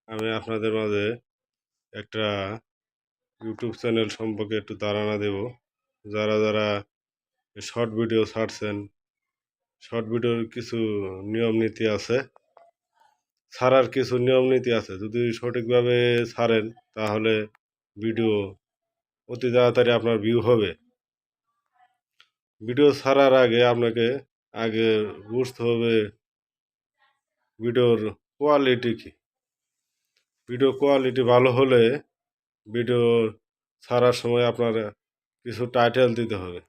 আমি আপনাদের মাঝে একটা ইউটিউব চ্যানেল সম্পর্কে একটু ধারণা দেব। যারা শর্ট ভিডিও ছাড়ছেন, শর্ট ভিডিওর কিছু নিয়ম নীতি আছে, ছাড়ার কিছু নিয়ম নীতি আছে। যদি সঠিকভাবে ছাড়েন তাহলে ভিডিও অতি তাড়াতাড়ি আপনার ভিউ হবে। ভিডিও ছাড়ার আগে আপনাকে বুঝতে হবে ভিডিওর কোয়ালিটি কী। ভিডিও কোয়ালিটি ভালো হলে ভিডিও ছাড়ার সময় আপনার কিছু টাইটেল দিতে হবে।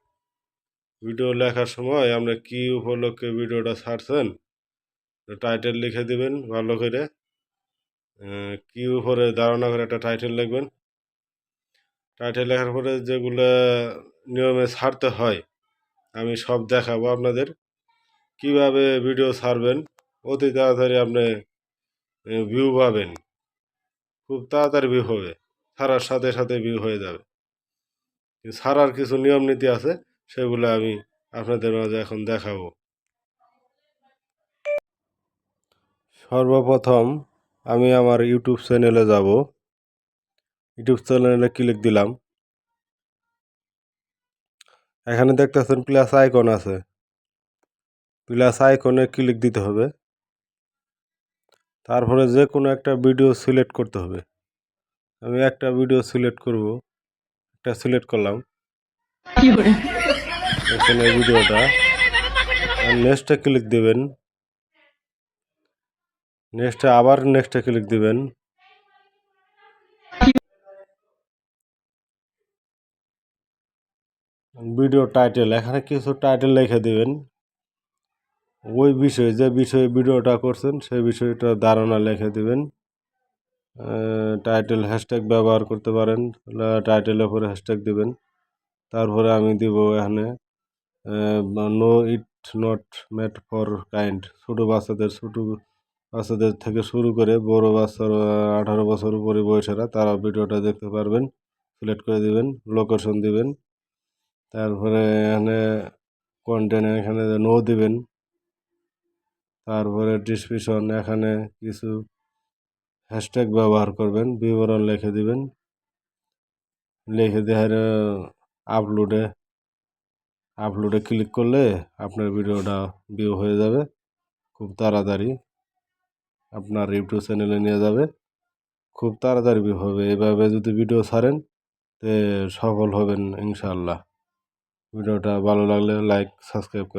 ভিডিও লেখার সময় আপনি কী উপলক্ষে ভিডিওটা ছাড়ছেন টাইটেল লিখে দিবেন ভালো করে। কী উপরে ধারণা করে একটা টাইটেল লিখবেন। টাইটেল লেখার পরে যেগুলো নিয়মে ছাড়তে হয় আমি সব দেখাবো আপনাদের। কিভাবে ভিডিও ছাড়বেন অতি তাড়াতাড়ি আপনি ভিউ পাবেন। খুব তাড়াতাড়ি ভিউ হবে, ছাড়ার সাথে সাথে ভিউ হয়ে যাবে। ছাড়ার কিছু নিয়ম নীতি আছে, সেগুলো আমি আপনাদের মাঝে এখন দেখাবো। সর্বপ্রথম আমি আমার ইউটিউব চ্যানেলে যাব। ইউটিউব চ্যানেলে ক্লিক দিলাম। এখানে দেখতেছেন প্লাস আইকন আছে, প্লাস আইকনে ক্লিক দিতে হবে। তারপরে যে কোনো একটা ভিডিও সিলেক্ট করতে হবে। আমি একটা ভিডিও সিলেক্ট করব, একটা সিলেক্ট করলাম। এখানে ভিডিওটা নেক্সটে ক্লিক দিবেন, নেক্সটে আবার নেক্সটে ক্লিক দিবেন। ভিডিও টাইটেল এখানে কিছু টাইটেল লিখে দিবেন। ওই বিষয়ে যে বিষয়ে ভিডিওটা করছেন সেই বিষয়টা ধারণা লিখে দিবেন। টাইটেল হ্যাশট্যাগ ব্যবহার করতে পারেন, টাইটেলের উপরে হ্যাশট্যাগ দিবেন। তারপরে আমি দিব এখানে no it not made for kind. ছোটো বাচ্চাদের থেকে শুরু করে বড় বাচ্চার 18 বছর উপরে বয়সেরা তারা ভিডিওটা দেখতে পারবেন। সিলেক্ট করে দিবেন, লোকেশন দিবেন। তারপরে এখানে কন্টেন্ট এখানে নো দিবেন। তারপরে ডিসক্রিপশন এখানে কিছু হ্যাশট্যাগ ব্যবহার করবেন, বিবরণ লিখে দিবেন। লিখে দিয়ে আপলোডে ক্লিক করলে আপনার ভিডিওটা ভিউ হয়ে যাবে। খুব তাড়াতাড়ি আপনার ইউটিউব চ্যানেলে নিয়ে যাবে, খুব তাড়াতাড়ি ভিউ হবে। এভাবে যদি ভিডিও ছাড়েন তে সফল হবেন ইনশাআল্লাহ। ভিডিওটা ভালো লাগলে লাইক সাবস্ক্রাইব করে